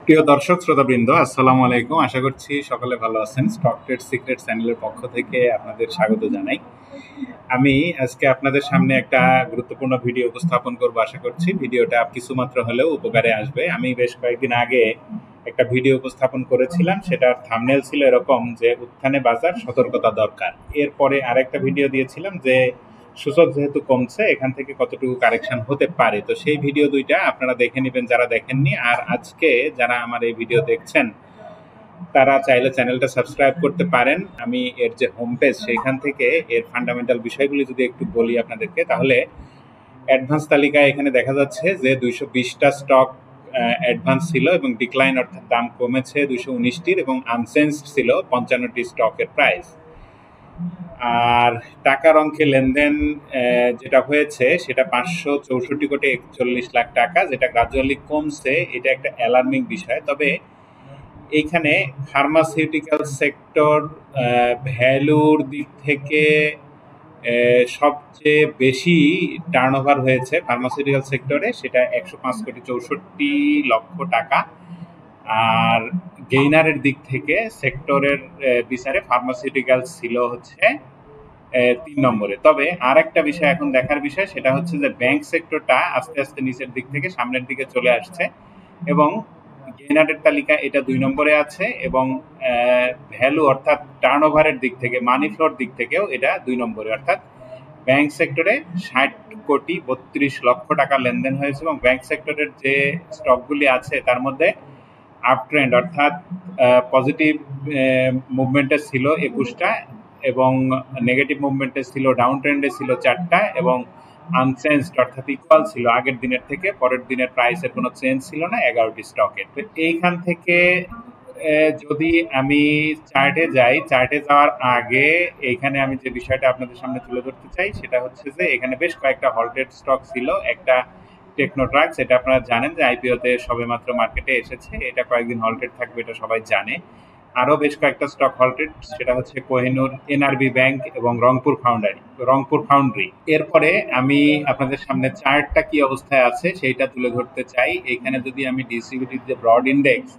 প্রিয় দর্শক শ্রোতাবৃন্দ, আসসালামু আলাইকুম। আশা করছি সকলে ভালো আছেন। স্টক ট্রেড সিক্রেট চ্যানেলের পক্ষ থেকে আপনাদের স্বাগত জানাই। আমি আজকে আপনাদের সামনে একটা গুরুত্বপূর্ণ ভিডিও উপস্থাপন করব। আশা করছি ভিডিওটা কিছুমাত্র হলেও উপকারে আসবে। আমি বেশ কয়েকদিন আগে একটা ভিডিও উপস্থাপন করেছিলাম, সেটার থাম্বনেল ছিল এরকম যে উত্থানে বাজার, সতর্কতা দরকার। এরপরে আরেকটা ভিডিও দিয়েছিলাম যে সূচক যেহেতু কমছে, এখান থেকে কতটুকু কারেকশন হতে পারে। তো সেই ভিডিও দুইটা আপনারা দেখে নেবেন যারা দেখেননি। আর আজকে যারা আমার এই ভিডিও দেখছেন তারা চাইলে চ্যানেলটা সাবস্ক্রাইব করতে পারেন। আমি এর যে হোম পেজ সেইখান থেকে এর ফান্ডামেন্টাল বিষয়গুলি যদি একটু বলি আপনাদেরকে, তাহলে অ্যাডভান্স তালিকায় এখানে দেখা যাচ্ছে যে 220টা স্টক অ্যাডভান্স ছিল এবং ডিক্লাইন অর্থাৎ দাম কমেছে 219টির, এবং আনচেঞ্জড ছিল 55টি স্টকের প্রাইস। আর টাকার অঙ্কে লেনদেন যেটা হয়েছে সেটা 564,41,00,000 টাকা, যেটা গ্রাজুয়ালি কমছে। এটা একটা অ্যালার্মিং বিষয়। তবে এইখানে ফার্মাসিউটিক্যাল সেক্টর ভ্যালুর দিক থেকে সবচেয়ে বেশি টার্নওভার হয়েছে ফার্মাসিউটিক্যাল সেক্টরে, সেটা 105,64,00,000 টাকা। আর গেইনারের দিক থেকে সেক্টরের বিচারে ফার্মাসিউটিক্যাল ছিল হচ্ছে 3 নম্বরে। তবে আর একটা বিষয় এখন দেখার বিষয়, সেটা হচ্ছে যে ব্যাংক সেক্টরটা আস্তে আস্তে নিচের দিক থেকে সামনের দিকে চলে আসছে, এবং গেইনারের তালিকা এটা 2 নম্বরে আছে, এবং ভ্যালু অর্থাৎ টার্নওভারের দিক থেকে, মানি ফ্লোর দিক থেকেও এটা 2 নম্বরে। অর্থাৎ ব্যাংক সেক্টরে 60,32,00,000 টাকা লেনদেন হয়েছে, এবং ব্যাংক সেক্টরের যে স্টকগুলি আছে তার মধ্যে আপ ট্রেন্ড অর্থাৎ পজিটিভ মুভমেন্টে ছিল 21টা, এবং নেগেটিভ মুভমেন্টে ছিল, ডাউন ট্রেন্ডে ছিল 4টা, এবং আনচেঞ্জড অর্থাৎ ইকুয়াল ছিল আগের দিনের থেকে। পরের দিনের প্রাইসের কোনো চেঞ্জ ছিল না 11টি স্টকের। তো এইখান থেকে যদি আমি চার্টে যাই, চার্টে যাওয়ার আগে এইখানে আমি যে বিষয়টা আপনাদের সামনে তুলে ধরতে চাই সেটা হচ্ছে যে এখানে বেশ কয়েকটা হল্টেড স্টক ছিল। একটা টেকনোট্রাক্স, এটা আপনারা জানেন যে আইপিওতে সবেমাত্র মার্কেটে এসেছে, এটা কয়েকদিন হল্টেড থাকবে, এটা সবাই জানে। আরও বেশ কয়েকটা স্টক হল্টেড, সেটা হচ্ছে কোহিনুর, এনআরবি ব্যাংক এবং রংপুর ফাউন্ডারি। এরপরে আমি আপনাদের সামনে চার্টটা কি অবস্থায় আছে সেইটা তুলে ধরতে চাই। এখানে যদি আমি ডিসিবিটির যে ব্রড ইন্ডেক্স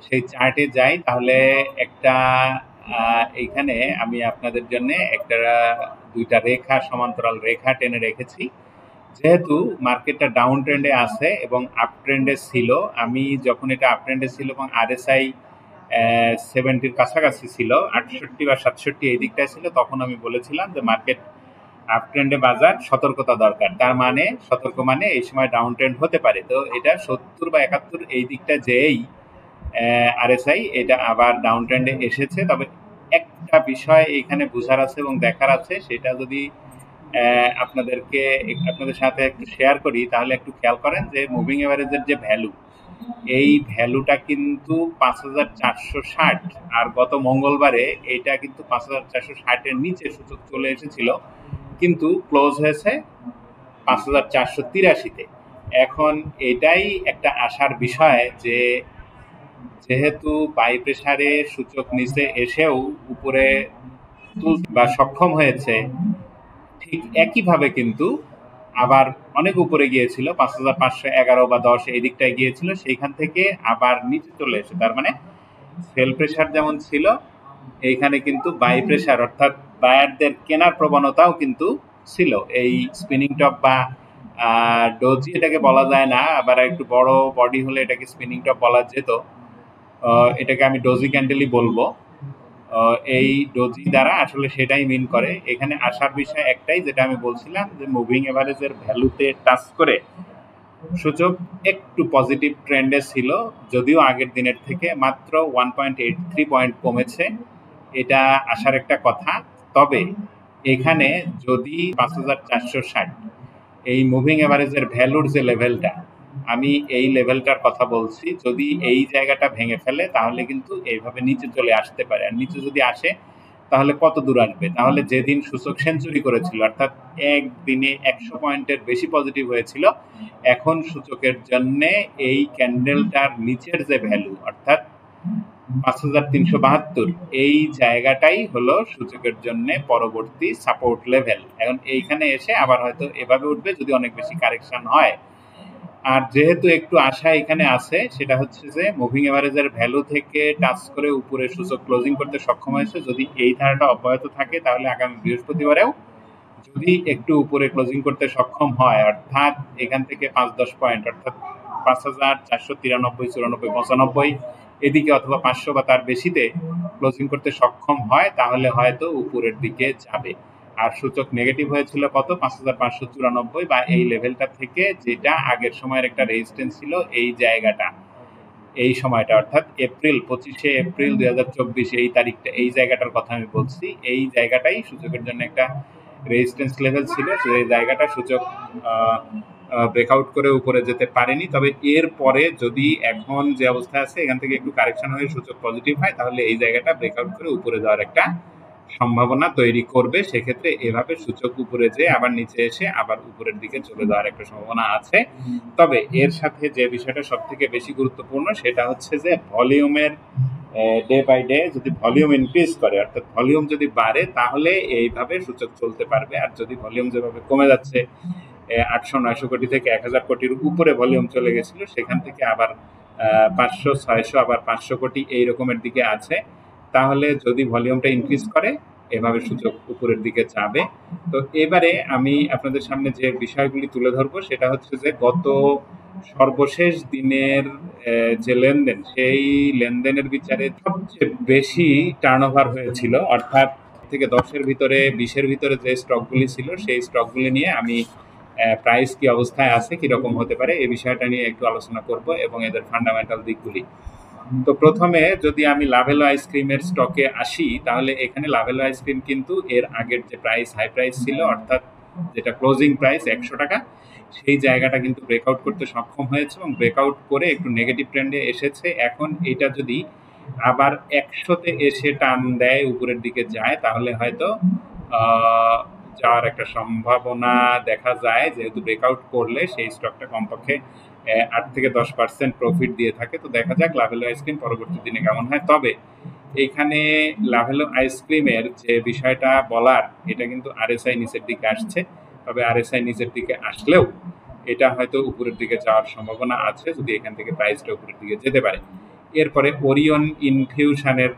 সেই চার্টে যাই, তাহলে একটা এইখানে আমি আপনাদের জন্য একটা দুইটা রেখা, সমান্তরাল রেখা টেনে রেখেছি। যেহেতু মার্কেটটা ডাউন ট্রেন্ডে আছে এবং আপ ট্রেন্ডে ছিল, আমি যখন এটা আপ ট্রেন্ডে ছিল এবং আরএসআই 70-র কাছাকাছি ছিল, 68 বা 67 এই দিকটায় ছিল, তখন আমি বলেছিলাম যে মার্কেট আপ ট্রেন্ডে বাজার, সতর্কতা দরকার। তার মানে সতর্ক মানে এই সময় ডাউন ট্রেন্ড হতে পারে। তো এটা 70 বা 71 এই দিকটা যেই আরএসআই এটা আবার ডাউন ট্রেন্ডে এসেছে। তবে একটা বিষয় এখানে বোঝার আছে এবং দেখার আছে, সেটা যদি আপনাদের সাথে একটু শেয়ার করি, তাহলে একটু খেয়াল করেন যে মুভিং এভারেজের যে ভ্যালু, এই ভ্যালুটা কিন্তু 5,460, আর গত মঙ্গলবারে এটা কিন্তু 5,460-এর নিচে সূচক চলে এসেছিল, কিন্তু ক্লোজ হয়েছে 5,483-তে। এখন এটাই একটা আশার বিষয় যে যেহেতু বাই প্রেসারে সূচক নিচে এসেও উপরে তুলতে বা সক্ষম হয়েছে, ঠিক একইভাবে কিন্তু আবার অনেক উপরে গিয়েছিল, 5,511 বা 10 এই দিকটায় গিয়েছিল, সেইখান থেকে আবার নিচে চলে এসে, তার মানে সেল প্রেসার যেমন ছিল, এইখানে কিন্তু বাই প্রেসার অর্থাৎ বায়ারদের কেনার প্রবণতাও কিন্তু ছিল। এই স্পিনিং টপ বা ডোজি এটাকে বলা যায় না, আবার একটু বড় বডি হলে এটাকে স্পিনিং টপ বলা যেত, এটাকে আমি ডোজি ক্যান্ডেলই বলবো। এই ডোজি দ্বারা আসলে সেটাই মিন করে। এখানে আসার বিষয় একটাই, যেটা আমি বলছিলাম যে মুভিং এভারেজের ভ্যালুতে টাচ করে সূচক একটু পজিটিভ ট্রেন্ডে ছিল, যদিও আগের দিনের থেকে মাত্র 1.83 পয়েন্ট কমেছে, এটা আসার একটা কথা। তবে এখানে যদি 5,460 এই মুভিং এভারেজের ভ্যালুর যে লেভেলটা, আমি এই লেভেলটার কথা বলছি, যদি এই জায়গাটা ভেঙে ফেলে তাহলে কিন্তু এইভাবে নিচে চলে আসতে পারে। আর নিচে যদি আসে তাহলে কত দূর আসবে? তাহলে যেদিন সূচক সেঞ্চুরি করেছিল, অর্থাৎ একদিনে 100 পয়েন্টের বেশি পজিটিভ হয়েছিল, এখন সূচকের জন্য এই ক্যান্ডেলটার নিচের যে ভ্যালু অর্থাৎ 5,372, এই জায়গাটাই হলো সূচকের জন্য পরবর্তী সাপোর্ট লেভেল। এখন এইখানে এসে আবার হয়তো এভাবে উঠবে যদি অনেক বেশি কারেকশন হয়। আর যেহেতু একটু আশা এখানে আছে, সেটা হচ্ছে যে মুভিং এভারেজের ভ্যালু থেকে টাচ করে উপরে সূচক ক্লোজিং করতে সক্ষম হয়েছে। যদি এই ধারাটা অব্যাহত থাকে তাহলে আগামী বৃহস্পতিবারেও যদি একটু উপরে ক্লোজিং করতে সক্ষম হয়, অর্থাৎ এখান থেকে 5-10 পয়েন্ট, অর্থাৎ 5,493, 94, 95 এদিকে, অথবা 500 বা তার বেশিতে ক্লোজিং করতে সক্ষম হয়, তাহলে হয়তো উপরের দিকে যাবে। আর সূচক নেগেটিভ হয়েছিল কত? 5,594 বা এই লেভেলটা থেকে, যেটা আগের সময়ের একটা রেজিস্ট্যান্স ছিল, এই জায়গাটা, এই সময়টা, অর্থাৎ এপ্রিল 25শে এপ্রিল 2024 এই তারিখটা, এই জায়গাটার কথা আমি বলছি। এই জায়গাটাই সূচকের জন্য একটা রেজিস্ট্যান্স লেভেল ছিল, সেই জায়গাটা সূচক ব্রেকআউট করে উপরে যেতে পারেনি। তবে এর পরে যদি এখন যে অবস্থা আছে এখান থেকে একটু কারেকশন হয়ে সূচক পজিটিভ হয়, তাহলে এই জায়গাটা ব্রেকআউট করে উপরে যাওয়ার একটা সম্ভাবনা তৈরি করবে। সেক্ষেত্রে এভাবে সূচক উপরে যেয়ে আবার নিচে এসে আবার উপরের দিকে চলে যাওয়ার একটা সম্ভাবনা আছে। তবে এর সাথে যে বিষয়টা সব থেকে বেশি গুরুত্বপূর্ণ, সেটা হচ্ছে যে ভলিউমের ডে বাই ডে যদি ভলিউম ইনক্রিজ করে, অর্থাৎ ভলিউম যদি বাড়ে, তাহলে এইভাবে সূচক চলতে পারবে। আর যদি ভলিউম যেভাবে কমে যাচ্ছে, 800-900 কোটি থেকে 1000 কোটির উপরে ভলিউম চলে গেছিল, সেখান থেকে আবার 500-600 আবার 500 কোটি এই রকমের দিকে আছে, তাহলে যদি ভলিউমটা ইনক্রিজ করে, এভাবে সূচক উপরের দিকে যাবে। তো এবারে আমি আপনাদের সামনে যে বিষয়গুলি তুলে ধরবো, সেটা হচ্ছে যে গত সর্বশেষ দিনের যে লেনদেন, সেই লেনদেনের বিচারে সবচেয়ে বেশি টার্নওভার হয়েছিল, অর্থাৎ থেকে 10-এর ভিতরে 20-এর ভিতরে যে স্টকগুলি ছিল, সেই স্টকগুলি নিয়ে আমি প্রাইস কি অবস্থায় আছে, কিরকম হতে পারে, এই বিষয়টা নিয়ে একটু আলোচনা করব এবং এদের ফান্ডামেন্টাল দিকগুলি। তো প্রথমে যদি আমি লাভেলো আইসক্রিমের স্টকে আসি, তাহলে এখানে লাভেলো আইসক্রিম কিন্তু এর আগের যে প্রাইস, হাই প্রাইস ছিল, অর্থাৎ যেটা ক্লোজিং প্রাইস 100 টাকা, সেই জায়গাটা কিন্তু ব্রেকআউট করতে সক্ষম হয়েছে এবং ব্রেকআউট করে একটু নেগেটিভ ট্রেন্ডে এসেছে। এখন এটা যদি আবার 100-তে এসে টান দেয়, উপরের দিকে যায়, তাহলে হয়তো যাওয়ার একটা সম্ভাবনা দেখা যায়। যেহেতু ব্রেকআউট করলে সেই স্টকটা কমপক্ষে 8-10% প্রফিট দিয়ে থাকে। তো দেখা যাক লাভেলো আইসক্রিম পরবর্তী দিনে কেমন হয়। তবে এখানে লাভেলো আইসক্রিমের যে বিষয়টা বলার, এটা কিন্তু আরএসআই নিচের দিকে আসছে। তবে আরএসআই নিচের দিকে আসলেও এটা হয়তো উপরের দিকে যাওয়ার সম্ভাবনা আছে, যদি এখান থেকে প্রাইসটা উপরের দিকে যেতে পারে। এরপরে ওরিয়ন ইনফিউশনের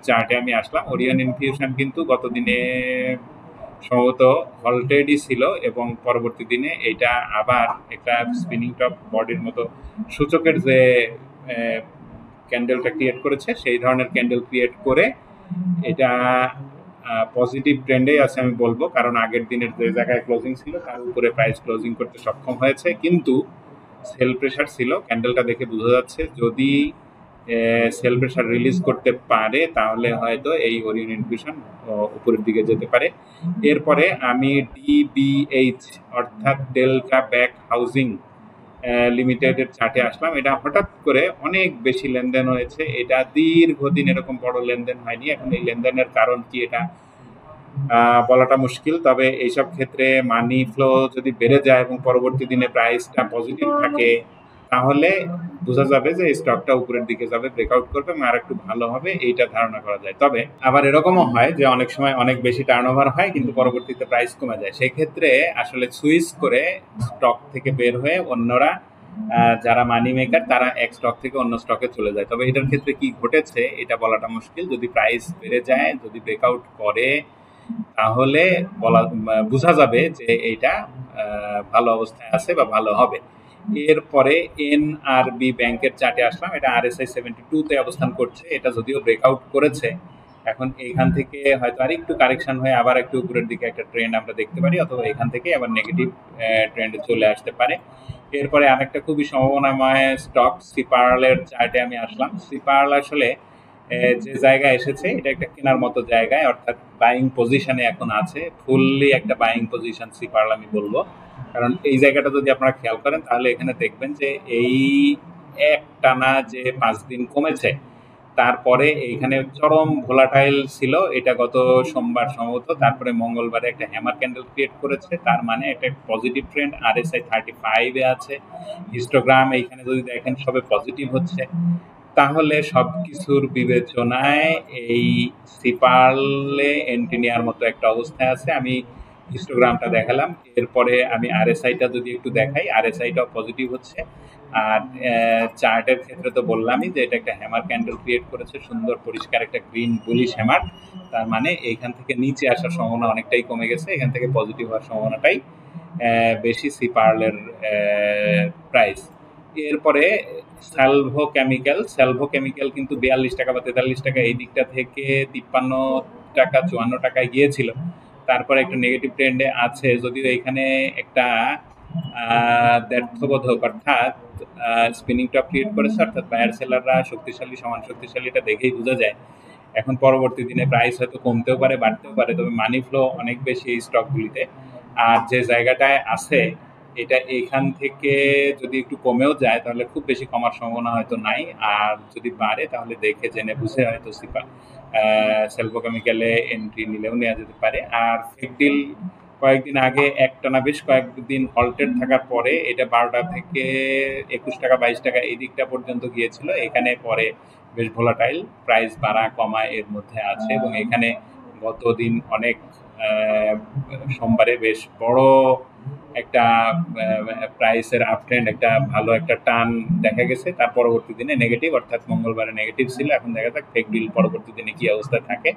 চার্টে আমি আসলাম। ওরিয়ন ইনফিউশন কিন্তু গত দিনে সম্ভবত হলটেডই ছিল এবং পরবর্তী দিনে এটা আবার একটা স্পিনিং টপ বডির মতো সূচকের যে ক্যান্ডেলটা ক্রিয়েট করেছে, সেই ধরনের ক্যান্ডেল ক্রিয়েট করে এটা পজিটিভ ট্রেন্ডেই আছে আমি বলবো, কারণ আগের দিনের যে জায়গায় ক্লোজিং ছিল তার উপরে প্রাইস ক্লোজিং করতে সক্ষম হয়েছে। কিন্তু সেল প্রেশার ছিল, ক্যান্ডেলটা দেখে বোঝা যাচ্ছে যদি সেল প্রেশার রিলিজ করতে পারে, তাহলে হয়তো এই ওরিয়ন ইনফিউশন উপরের দিকে যেতে পারে। এরপরে আমি ডিবিএইচ অর্থাৎ ডেল্টা ব্যাক হাউজিং লিমিটেডের চার্টে আসলাম। এটা হঠাৎ করে অনেক বেশি লেনদেন হয়েছে, এটা দীর্ঘদিন এরকম বড় লেনদেন হয়নি। এখন এই লেনদেনের কারণ কি, এটা বলাটা মুশকিল। তবে এইসব ক্ষেত্রে মানি ফ্লো যদি বেড়ে যায় এবং পরবর্তী দিনে প্রাইসটা পজিটিভ থাকে, তাহলে বোঝা যাবে যে স্টকটা উপরের দিকে যাবে, ব্রেকআউট করবে এবং আর একটু ভালো হবে, এইটা ধারণা করা যায়। তবে আবার এরকমও হয় যে অনেক সময় অনেক বেশি টার্নওভার হয় কিন্তু পরবর্তীতে প্রাইস কমে যায়। সেক্ষেত্রে আসলে সুইচ করে স্টক থেকে বের হয়ে অন্যরা, যারা মানি মেকার, তারা এক স্টক থেকে অন্য স্টকে চলে যায়। তবে এটার ক্ষেত্রে কি ঘটেছে এটা বলাটা মুশকিল। যদি প্রাইস বেড়ে যায়, যদি ব্রেকআউট করে, তাহলে বোঝা যাবে যে এইটা ভালো অবস্থায় আছে বা ভালো হবে। এরপরে এনআরবি ব্যাংকের চার্টে আসলাম। এটা আরএসআই 72-তে অবস্থান করছে। এটা যদিও ব্রেকআউট করেছে, এখন এখান থেকে হয়তো আর একটু কারেকশন হয়ে আবার একটু উপরের দিকে একটা ট্রেন্ড আমরা দেখতে পারি, অথবা এখান থেকে আবার নেগেটিভ ট্রেন্ডে চলে আসতে পারে। এরপরে আরেকটা খুবই সম্ভাবনাময় স্টক সিপার্লের চার্টে আমি আসলাম। সিপার্ল আসলে যে জায়গায় এসেছে, এটা একটা কেনার মতো জায়গায়, অর্থাৎ বাইং পজিশনে এখন আছে, ফুললি একটা বাইং পজিশন সিপার্ল আমি বলবো। কারণ এই জায়গাটা যদি আপনারা খেয়াল করেন, তাহলে এখানে দেখবেন যে এই একটানা যে 5 দিন কমেছে, তারপরে এইখানে চরম ভোলাটাইল ছিল এটা গত সোমবার সম্ভবত, তারপরে মঙ্গলবারে একটা হ্যামার ক্যান্ডেল ক্রিয়েট করেছে। তার মানে একটা পজিটিভ ট্রেন্ড। আরএসআই 35-এ আছে, হিস্টোগ্রাম এইখানে যদি দেখেন সবে পজিটিভ হচ্ছে। তাহলে সবকিছুর বিবেচনায় এই সিপার্লে এন্ট্রি নেওয়ার মতো একটা অবস্থায় আছে। আমি হিস্টোগ্রামটা দেখালাম। এরপরে আমি আরএসআইটা যদি একটু দেখাই, আরএসআইটাও পজিটিভ হচ্ছে। আর চার্টের ক্ষেত্রে তো বললামই যে এটা একটা হ্যামার ক্যান্ডেল ক্রিয়েট করেছে, সুন্দর পরিষ্কার একটা গ্রিন বুলিশ হ্যামার। তার মানে এইখান থেকে নিচে আসার সম্ভাবনা অনেকটাই কমে গেছে, এখান থেকে পজিটিভ হওয়ার সম্ভাবনাটাই বেশি সি পার্লের প্রাইস। এরপরে স্যালভো কেমিক্যাল কিন্তু 42 টাকা বা 43 টাকা এই দিকটা থেকে 53 টাকা 54 টাকায় গিয়েছিল, তারপরে একটা নেগেটিভ ট্রেন্ডে আছে, যদিও এখানে একটা দ্ব্যর্থবোধক অর্থাৎ স্পিনিং টপ ক্রিয়েট করেছে, অর্থাৎ বায়ার সেলাররা শক্তিশালী সমান শক্তিশালী এটা দেখেই বোঝা যায়। এখন পরবর্তী দিনে প্রাইস হয়তো কমতেও পারে বাড়তেও পারে, তবে মানি ফ্লো অনেক বেশি এই স্টকগুলিতে। আর যে জায়গাটায় আছে এটা এখান থেকে যদি একটু কমেও যায় তাহলে খুব বেশি কমার সম্ভাবনা হয়তো নাই, আর যদি বাড়ে তাহলে দেখে জেনে বুঝে হয়তো সেলভো কেমিক্যালে এন্ট্রি নিলেও নেওয়া যেতে পারে। আর ফেকডিল কয়েকদিন আগে একটানা বেশ কয়েকদিন হল্টেড থাকার পরে এটা 12টা থেকে 21 টাকা 22 টাকা এই দিকটা পর্যন্ত গিয়েছিল, এখানে পরে বেশ ভোলাটাইল, প্রাইস বাড়া কমা এর মধ্যে আছে। এবং এখানে গতদিন অনেক সোমবারে বেশ বড় একটা প্রাইসের আপট্রেন্ড, একটা ভালো একটা টান দেখা গেছে, তার পরবর্তী দিনে নেগেটিভ, অর্থাৎ মঙ্গলবারে নেগেটিভ ছিল। এখন দেখা যাক ফেকডিল পরবর্তী দিনে কি অবস্থায় থাকে।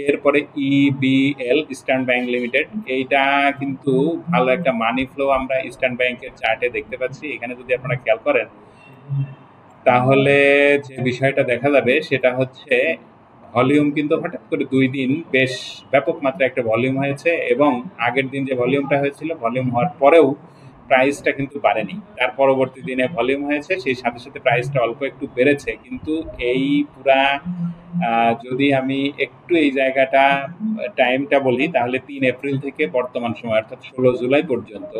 এরপরে ইবিএল, ইস্টার্ন ব্যাংক লিমিটেড, এইটা কিন্তু ভালো একটা মানি ফ্লো আমরা ইস্টার্ন ব্যাংকের চার্টে দেখতে পাচ্ছি। এখানে যদি আপনারা খেয়াল করেন তাহলে যে বিষয়টা দেখা যাবে সেটা হচ্ছে ভলিউম কিন্তু হঠাৎ করে 2 দিন বেশ ব্যাপক মাত্রায় একটা ভলিউম হয়েছে, এবং আগের দিন যে ভলিউমটা হয়েছিল, ভলিউম হওয়ার পরেও প্রাইসটা কিন্তু বাড়েনি। তার পরবর্তী দিনে ভলিউম হয়েছে, সেই সাথে সাথে প্রাইসটা অল্প একটু বেড়েছে। কিন্তু এই পুরা যদি আমি একটু এই জায়গাটা টাইমটা বলি তাহলে 3 এপ্রিল থেকে বর্তমান সময় অর্থাৎ 16 জুলাই পর্যন্ত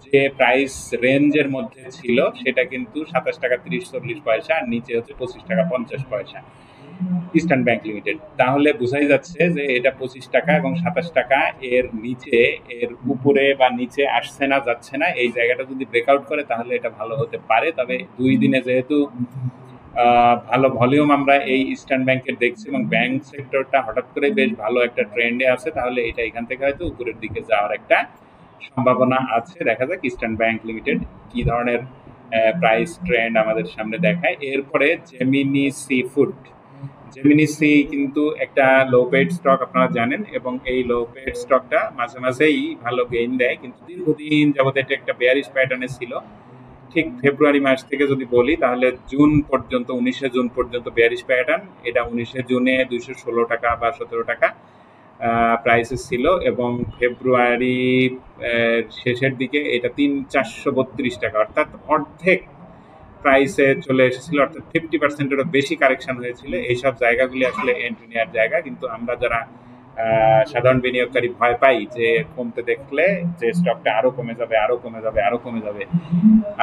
যে প্রাইস রেঞ্জের মধ্যে ছিল সেটা কিন্তু 27 টাকা 30-40 পয়সা, আর নিচে হচ্ছে 25 টাকা 50 পয়সা ইস্টার্ন ব্যাংক লিমিটেড। তাহলে বোঝাই যাচ্ছে যে এটা 25 টাকা এবং 27 টাকা এর নিচে, এর উপরে বা নিচে আসছে না, যাচ্ছে না। এই জায়গাটা যদি ব্রেকআউট করে তাহলে এটা ভালো হতে পারে। তবে 2 দিনে যেহেতু ভালো ভলিউম আমরা এই ইস্টার্ন ব্যাংকের দেখছি এবং ব্যাংক সেক্টরটা হঠাৎ করে বেশ ভালো একটা ট্রেন্ডে আছে, তাহলে এটা এখান থেকে হয়তো উপরের দিকে যাওয়ার একটা সম্ভাবনা আছে। দেখা যাক ইস্টার্ন ব্যাংক লিমিটেড কি ধরনের প্রাইস ট্রেন্ড আমাদের সামনে দেখায়। এরপরে Gemini sea food, Gemini sea কিন্তু একটা লো পেড স্টক আপনারা জানেন, এবং এই লো পেড স্টকটা মাঝে মাঝেই ভালো গেইন দেয়, কিন্তু দীর্ঘদিন যাবত এটা একটা বেয়ারিশ প্যাটার্নে ছিল। ঠিক ফেব্রুয়ারি মাস থেকে যদি বলি তাহলে জুন পর্যন্ত, 19শে জুন পর্যন্ত বেয়ারিশ প্যাটার্ন। এটা 19শে জুনে 216 টাকা বা 17 টাকা প্রাইসে ছিল, এবং ফেব্রুয়ারি শেষের দিকে এটা 432 টাকা, অর্থাৎ অর্ধেক প্রাইসে চলে এসেছিল, অর্থাৎ 50%-এরও বেশি কারেকশন হয়েছিল। এইসব জায়গাগুলি আসলে এন্ট্রি নেওয়ার জায়গা, কিন্তু আমরা যারা সাধারণ বিনিয়োগকারী ভয় পাই যে কমতে দেখলে যে স্টকটা আরো কমে যাবে, আরো কমে যাবে, আরো কমে যাবে,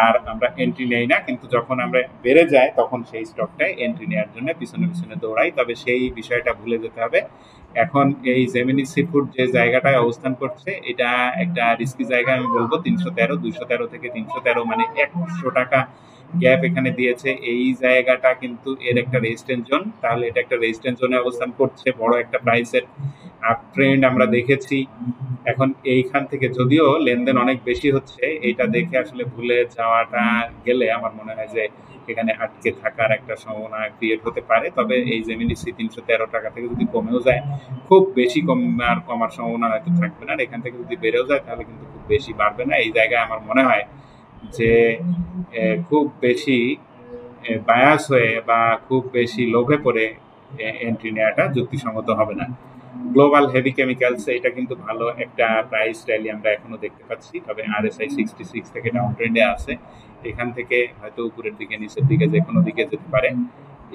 আর আমরা এন্ট্রি নেই না। কিন্তু যখন আমরা বেড়ে যায় তখন সেই স্টকটায় এন্ট্রি নেওয়ার জন্য পিছনে পিছনে দৌড়াই। তবে সেই বিষয়টা ভুলে যেতে হবে। এখন এই জেমিনি সি ফুড যে জায়গাটায় অবস্থান করছে এটা একটা রিস্কি জায়গা, আমি বলবো 313, 213 থেকে 313, মানে 100 টাকা গ্যাপ এখানে দিয়েছে। এই জায়গাটা কিন্তু এর একটা রেজিস্ট্যান্স জোন, তাহলে এটা একটা রেজিস্ট্যান্স জোনে অবস্থান করছে, বড় একটা প্রাইসের আপ ট্রেন্ড আমরা দেখেছি। এখন এইখান থেকে যদিও লেনদেন অনেক বেশি হচ্ছে, এটা দেখে আসলে ভুলে যাওয়াটা গেলে আমার মনে হয় যে এখানে আটকে থাকার একটা সম্ভাবনা ক্রিয়েট হতে পারে। তবে এই জেমিনি সি 313 টাকা থেকে যদি কমেও যায়, খুব বেশি কমার সম্ভাবনা হয়তো থাকবে না। আর এখান থেকে যদি বেড়েও যায় তাহলে কিন্তু খুব বেশি বাড়বে না। এই জায়গায় আমার মনে হয় যে খুব বেশি বায়াস হয়ে বা খুব বেশি লোভে পড়ে এন্ট্রি নেওয়াটা যুক্তিসঙ্গত হবে না। গ্লোবাল হেভি কেমিক্যালস, এটা কিন্তু ভালো একটা প্রাইস র্যালি আমরা এখনো দেখতে পাচ্ছি, তবে RSI 66 থেকে ডাউন ট্রেন্ডে আছে, এখান থেকে হয়তো উপরের দিকে নিচের দিকে যে কোনো দিকে যেতে পারে।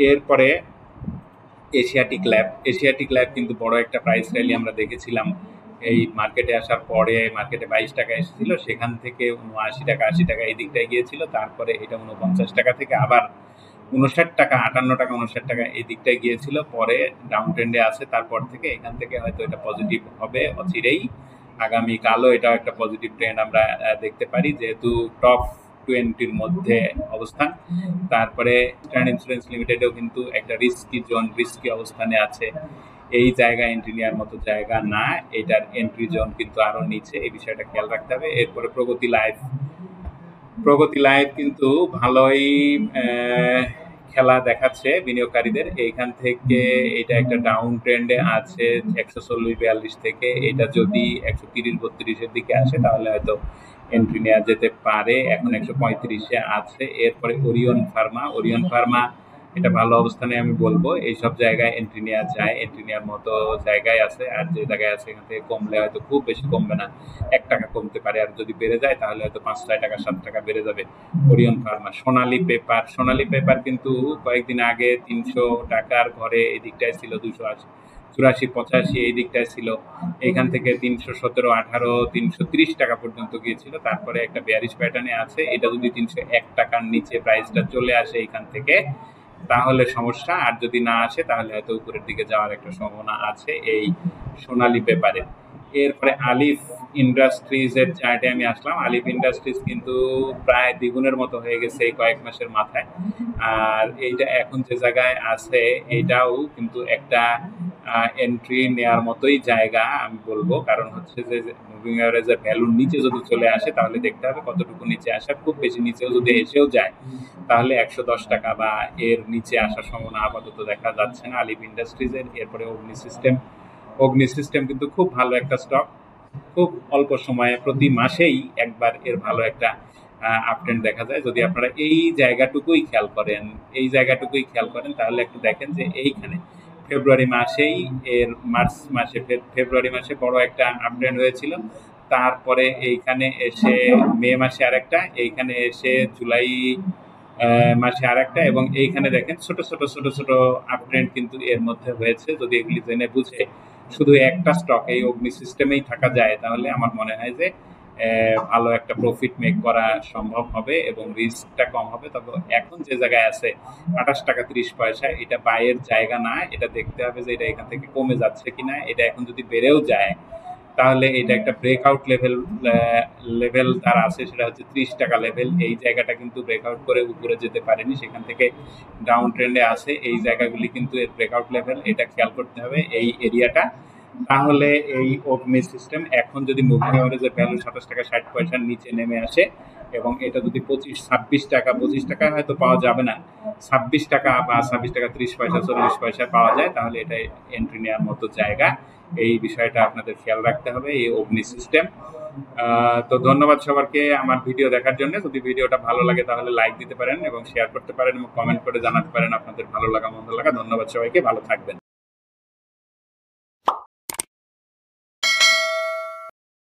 এরপরে এশিয়াটিক ল্যাব কিন্তু বড় একটা প্রাইস র্যালি আমরা দেখেছিলাম এই মার্কেটে আসার পরে। মার্কেটে 22 টাকা এসেছিল, সেখান থেকে 79 টাকা 80 টাকা এই দিকটায় গিয়েছিল, তারপরে এটা 49 টাকা থেকে আবার 59 টাকা 58 টাকা 59 টাকা এই দিকটায় গিয়েছিল, পরে ডাউন ট্রেন্ডে আছে। তারপর থেকে এখান থেকে হয়তো এটা পজিটিভ হবে অচিরেই, আগামীকালও এটা একটা পজিটিভ ট্রেন্ড আমরা দেখতে পারি, যেহেতু টপ 20-র মধ্যে অবস্থান। তারপরে স্ট্যান্ড ইন্স্যুরেন্স লিমিটেডেও কিন্তু একটা রিস্কি অবস্থানে আছে। এই জায়গা এন্ট্রি নেওয়ার মতো জায়গা না, এটার এন্ট্রি জোন কিন্তু আরো নিচে, এই বিষয়টা খেয়াল রাখতে হবে। এরপরে প্রগতি লাইফ কিন্তু ভালোই খেলা দেখাচ্ছে বিনিয়োগকারীদের। এইখান থেকে এটা একটা ডাউন ট্রেন্ডে আছে 140-42 থেকে, এটা যদি 130-32-এর দিকে আসে তাহলে হয়তো এন্ট্রি নেওয়া যেতে পারে। এখন 135-এ আছে। এরপরে ওরিয়ন ফার্মা এটা ভালো অবস্থানে আমি বলবো। এইসব জায়গায় এন্ট্রি নেওয়া যায়, এন্ট্রি নেওয়ার মতো জায়গায় আছে। আর যে জায়গায় আছে এখান থেকে কমলে হয়তো খুব বেশি কমবে না, 1 টাকা কমতে পারে। আর যদি বেড়ে যায় তাহলে হয়তো 5-6 টাকা 7 টাকা বেড়ে যাবে ওরিয়ন ফার্মা। সোনালী পেপার কিন্তু কয়েকদিন আগে 300 টাকার ঘরে এই দিকটায় ছিল, 284-85 এই দিকটায় ছিল। এইখান থেকে 317-18 330 টাকা পর্যন্ত গিয়েছিল। তারপরে একটা বেয়ারিশ প্যাটার্নে আছে। এটা যদি 301 টাকার নিচে প্রাইসটা চলে আসে এইখান থেকে তাহলে সমস্যা, আর যদি না আসে তাহলে হয়তো উপরের দিকে যাওয়ার একটা সম্ভাবনা আছে এই সোনালী পেপারে। এরপরে আলিফ ইন্ডাস্ট্রিজ এর চার্টে আমি আসলাম। আলিফ ইন্ডাস্ট্রিজ কিন্তু প্রায় দ্বিগুণের মতো হয়ে গেছে এই কয়েক মাসের মাথায়। আর এইটা এখন যে জায়গায় আছে এটাও কিন্তু একটা এন্ট্রি নেওয়ার মতোই জায়গা আমি বলবো। কারণ হচ্ছে যে মুভিং অ্যাভারেজের ভ্যালুর নিচে যদি চলে আসে তাহলে দেখতে হবে কতটুকু নিচে আসে। খুব বেশি নিচেও যদি এসেও যায় তাহলে 110 টাকা বা এর নিচে আসার সম্ভাবনা আপাতত দেখা যাচ্ছে না আলিফ ইন্ডাস্ট্রিজের। এরপরে অগ্নি সিস্টেম কিন্তু খুব ভালো একটা স্টক। খুব অল্প সময়ে প্রতি মাসেই একবার এর ভালো একটা আপট্রেন্ড দেখা যায়। যদি আপনারা এই জায়গাটুকুই খেয়াল করেন তাহলে একটু দেখেন যে এইখানে ফেব্রুয়ারি মাসে বড় একটা আপট্রেন্ড হয়েছিল। তারপরে এইখানে এসে মে মাসে আরেকটা, এইখানে এসে জুলাই মাসে আরেকটা, এবং এইখানে দেখেন ছোট ছোট আপট্রেন্ড কিন্তু এর মধ্যে হয়েছে। যদি এগুলি জেনে বুঝে শুধু একটা স্টক এই অগ্নি সিস্টেমেই থাকা যায় তাহলে আমার মনে হয় যে ভালো একটা প্রফিট মেক করা সম্ভব হবে এবং রিস্কটা কম হবে। তবে এখন যে জায়গায় আছে 28 টাকা 30 পয়সা, এটা বাইয়ের জায়গা না। এটা দেখতে হবে যে এটা এখান থেকে কমে যাচ্ছে কিনা। এটা এখন যদি বেড়েও যায় তাহলে এটা একটা ব্রেকআউট লেভেল তার আছে, সেটা হচ্ছে 30 টাকা লেভেল। এই জায়গাটা কিন্তু ব্রেকআউট করে উপরে যেতে পারেনি, সেখান থেকে ডাউন ট্রেন্ডে আছে। এই জায়গাগুলি কিন্তু এর ব্রেকআউট লেভেল, এটা খেয়াল করতে হবে এই এরিয়াটা। তাহলে এই অগ্নি সিস্টেম এখন যদি মুভিং অ্যাভারেজের ভ্যালু 27 টাকা 60 পয়সার নিচে নেমে আসে এবং এটা যদি 25 টাকায় হয়তো পাওয়া যাবে না, 26 টাকা বা 26 টাকা 30 পয়সা 40 পয়সা পাওয়া যায় তাহলে এটা এন্ট্রি নেওয়ার মতো জায়গা। এই বিষয়টা আপনাদের খেয়াল রাখতে হবে এই অগ্নি সিস্টেম। তো ধন্যবাদ সবাইকে আমার ভিডিও দেখার জন্য। যদি ভিডিওটা ভালো লাগে তাহলে লাইক দিতে পারেন এবং শেয়ার করতে পারেন এবং কমেন্ট করে জানাতে পারেন আপনাদের ভালো লাগা মন্দ লাগা। ধন্যবাদ সবাইকে, ভালো থাকবেন।